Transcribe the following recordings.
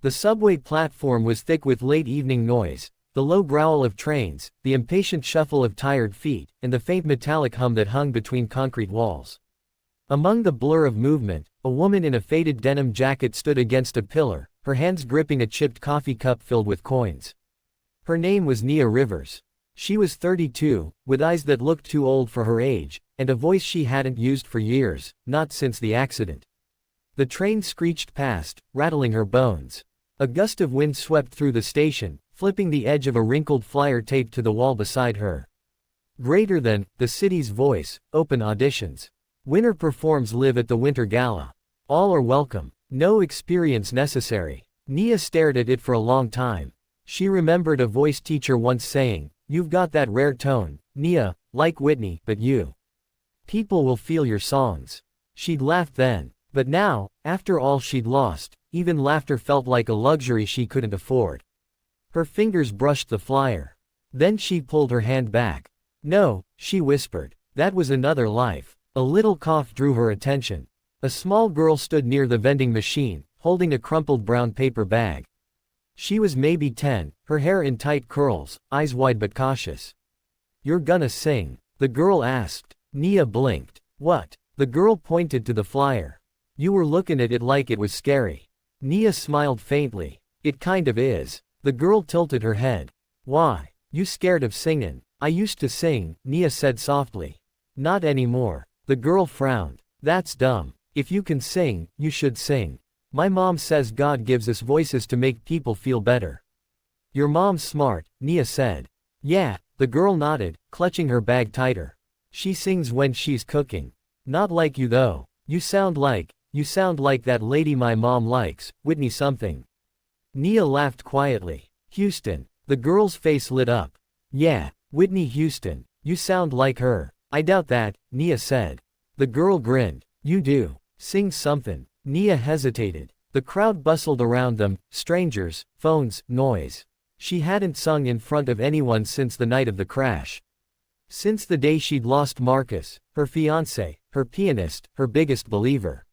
The subway platform was thick with late evening noise, the low growl of trains, the impatient shuffle of tired feet, and the faint metallic hum that hung between concrete walls. Among the blur of movement, a woman in a faded denim jacket stood against a pillar, her hands gripping a chipped coffee cup filled with coins. Her name was Nia Rivers. She was 32, with eyes that looked too old for her age, and a voice she hadn't used for years, not since the accident. The train screeched past, rattling her bones. A gust of wind swept through the station, flipping the edge of a wrinkled flyer taped to the wall beside her. Greater than, the city's voice, open auditions. Winter performs live at the Winter Gala. All are welcome. No experience necessary. Nia stared at it for a long time. She remembered a voice teacher once saying, "You've got that rare tone, Nia, like Whitney, but you. People will feel your songs." She'd laughed then. But now, after all she'd lost, even laughter felt like a luxury she couldn't afford. Her fingers brushed the flyer. Then she pulled her hand back. "No," she whispered. "That was another life." A little cough drew her attention. A small girl stood near the vending machine, holding a crumpled brown paper bag. She was maybe 10, her hair in tight curls, eyes wide but cautious. "You're gonna sing?" the girl asked. Nia blinked. "What?" The girl pointed to the flyer. "You were looking at it like it was scary." Nia smiled faintly. "It kind of is." The girl tilted her head. "Why? You scared of singin'?" "I used to sing," Nia said softly. "Not anymore." The girl frowned. "That's dumb. If you can sing, you should sing. My mom says God gives us voices to make people feel better." "Your mom's smart," Nia said. "Yeah," the girl nodded, clutching her bag tighter. "She sings when she's cooking. Not like you though. You sound like that lady my mom likes, Whitney something." Nia laughed quietly. "Houston." The girl's face lit up. "Yeah, Whitney Houston. You sound like her." "I doubt that," Nia said. The girl grinned. "You do. Sing something." Nia hesitated. The crowd bustled around them, strangers, phones, noise. She hadn't sung in front of anyone since the night of the crash. Since the day she'd lost Marcus, her fiancé, her pianist, her biggest believer.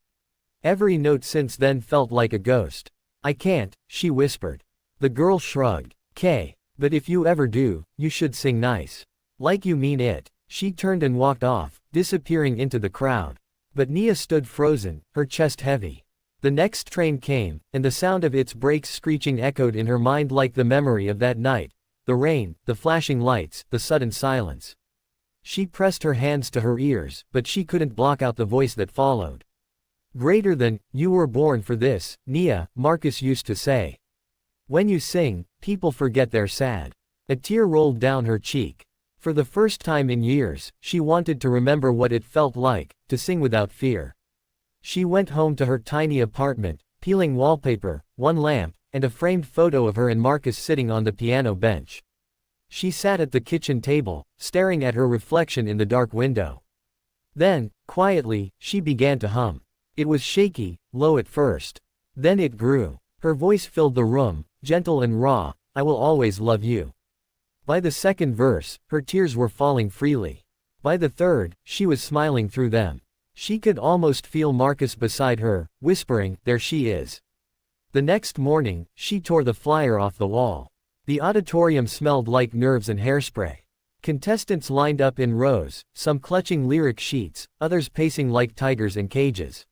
Every note since then felt like a ghost. "I can't," she whispered. The girl shrugged. "'Kay. But if you ever do, you should sing nice. Like you mean it." She turned and walked off, disappearing into the crowd. But Nia stood frozen, her chest heavy. The next train came, and the sound of its brakes screeching echoed in her mind like the memory of that night. The rain, the flashing lights, the sudden silence. She pressed her hands to her ears, but she couldn't block out the voice that followed. "Greater than, you were born for this, Nia," Marcus used to say. "When you sing, people forget they're sad." A tear rolled down her cheek. For the first time in years, she wanted to remember what it felt like to sing without fear. She went home to her tiny apartment, peeling wallpaper, one lamp, and a framed photo of her and Marcus sitting on the piano bench. She sat at the kitchen table, staring at her reflection in the dark window. Then, quietly, she began to hum. It was shaky, low at first. Then it grew. Her voice filled the room, gentle and raw. "I will always love you." By the second verse, her tears were falling freely. By the third, she was smiling through them. She could almost feel Marcus beside her, whispering, "There she is." The next morning, she tore the flyer off the wall. The auditorium smelled like nerves and hairspray. Contestants lined up in rows, some clutching lyric sheets, others pacing like tigers in cages.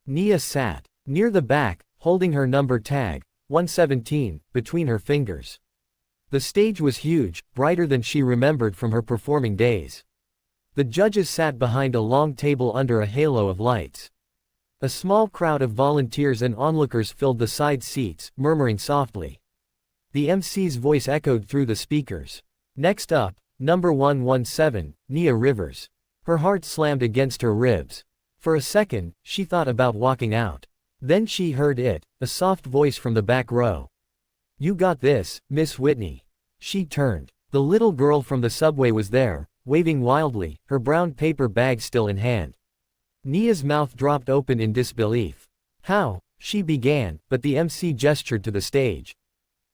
Nia sat near the back, holding her number tag, 117, between her fingers. The stage was huge, brighter than she remembered from her performing days. The judges sat behind a long table under a halo of lights. A small crowd of volunteers and onlookers filled the side seats, murmuring softly. The MC's voice echoed through the speakers. "Next up, number 117, Nia Rivers." Her heart slammed against her ribs. For a second, she thought about walking out. Then she heard it, a soft voice from the back row. "You got this, Miss Whitney." She turned. The little girl from the subway was there, waving wildly, her brown paper bag still in hand. Nia's mouth dropped open in disbelief. "How?" she began, but the MC gestured to the stage.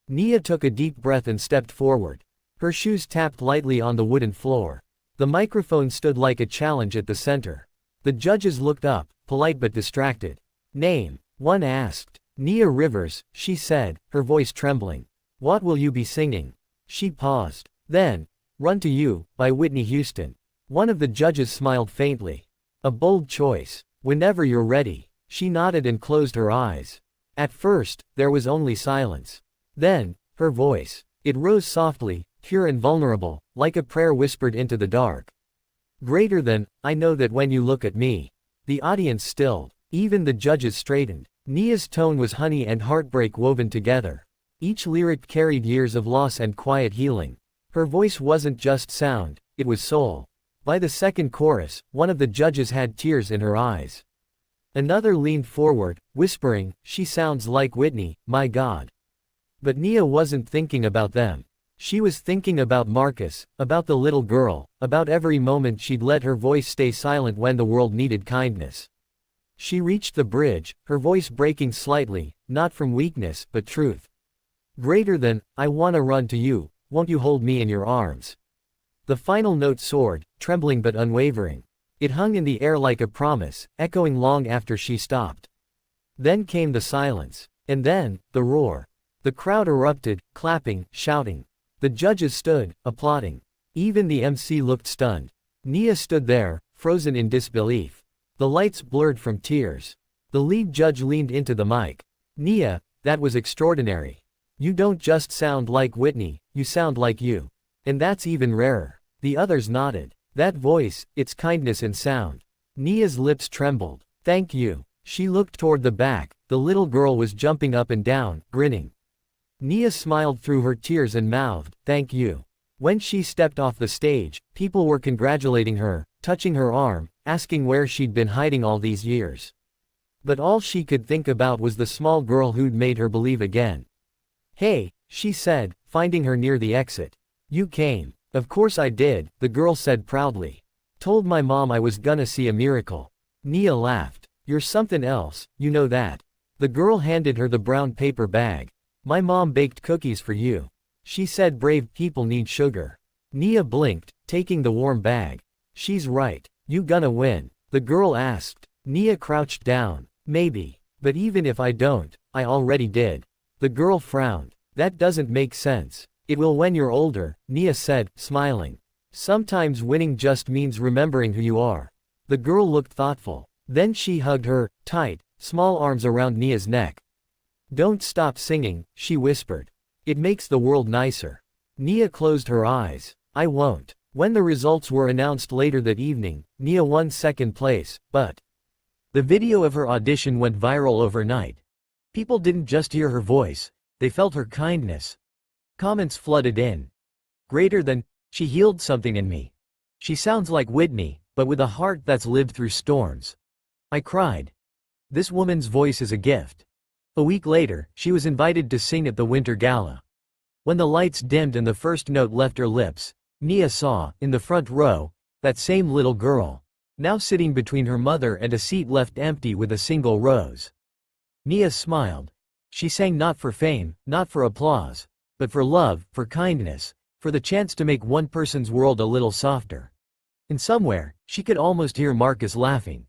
Nia took a deep breath and stepped forward. Her shoes tapped lightly on the wooden floor. The microphone stood like a challenge at the center. The judges looked up, polite but distracted. "Name," one asked. Nia Rivers, she said, her voice trembling. What will you be singing? She paused. Then, Run to You, by Whitney Houston. One of the judges smiled faintly. A bold choice. Whenever you're ready. She nodded and closed her eyes. At first, there was only silence. Then, her voice. It rose softly, pure and vulnerable, like a prayer whispered into the dark. Greater than, I know that when you look at me. The audience stilled. Even the judges straightened. Nia's tone was honey and heartbreak woven together. Each lyric carried years of loss and quiet healing. Her voice wasn't just sound, it was soul. By the second chorus, one of the judges had tears in her eyes. Another leaned forward, whispering, She sounds like Whitney, my God. But Nia wasn't thinking about them. She was thinking about Marcus, about the little girl, about every moment she'd let her voice stay silent when the world needed kindness. She reached the bridge, her voice breaking slightly, not from weakness but truth. Greater than, I wanna run to you, won't you hold me in your arms? The final note soared, trembling but unwavering. It hung in the air like a promise, echoing long after she stopped. Then came the silence. And then, the roar. The crowd erupted, clapping, shouting. The judges stood, applauding. Even the MC looked stunned. Nia stood there, frozen in disbelief. The lights blurred from tears. The lead judge leaned into the mic. Nia, that was extraordinary. You don't just sound like Whitney, you sound like you. And that's even rarer. The others nodded. That voice, its kindness in sound. Nia's lips trembled. Thank you. She looked toward the back. The little girl was jumping up and down, grinning. Nia smiled through her tears and mouthed, Thank you. When she stepped off the stage, people were congratulating her, touching her arm, asking where she'd been hiding all these years. But all she could think about was the small girl who'd made her believe again. Hey, she said, finding her near the exit. You came. Of course I did, the girl said proudly. Told my mom I was gonna see a miracle. Nia laughed. You're something else, you know that. The girl handed her the brown paper bag. My mom baked cookies for you. She said brave people need sugar. Nia blinked, taking the warm bag. She's right. You gonna win? The girl asked. Nia crouched down. Maybe. But even if I don't, I already did. The girl frowned. That doesn't make sense. It will when you're older, Nia said, smiling. Sometimes winning just means remembering who you are. The girl looked thoughtful. Then she hugged her, tight, small arms around Nia's neck. Don't stop singing, she whispered. It makes the world nicer. Nia closed her eyes. I won't. When the results were announced later that evening, Nia won second place, but the video of her audition went viral overnight. People didn't just hear her voice, they felt her kindness. Comments flooded in. Greater than, she healed something in me. She sounds like Whitney, but with a heart that's lived through storms. I cried. This woman's voice is a gift. A week later, she was invited to sing at the Winter Gala. When the lights dimmed and the first note left her lips, Nia saw, in the front row, that same little girl, now sitting between her mother and a seat left empty with a single rose. Nia smiled. She sang not for fame, not for applause, but for love, for kindness, for the chance to make one person's world a little softer. And somewhere, she could almost hear Marcus laughing.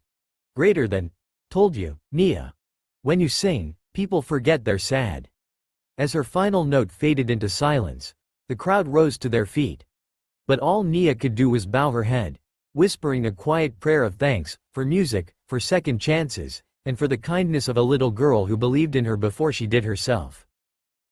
Greater than, told you, Nia. When you sing, people forget they're sad. As her final note faded into silence, the crowd rose to their feet. But all Nia could do was bow her head, whispering a quiet prayer of thanks, for music, for second chances, and for the kindness of a little girl who believed in her before she did herself.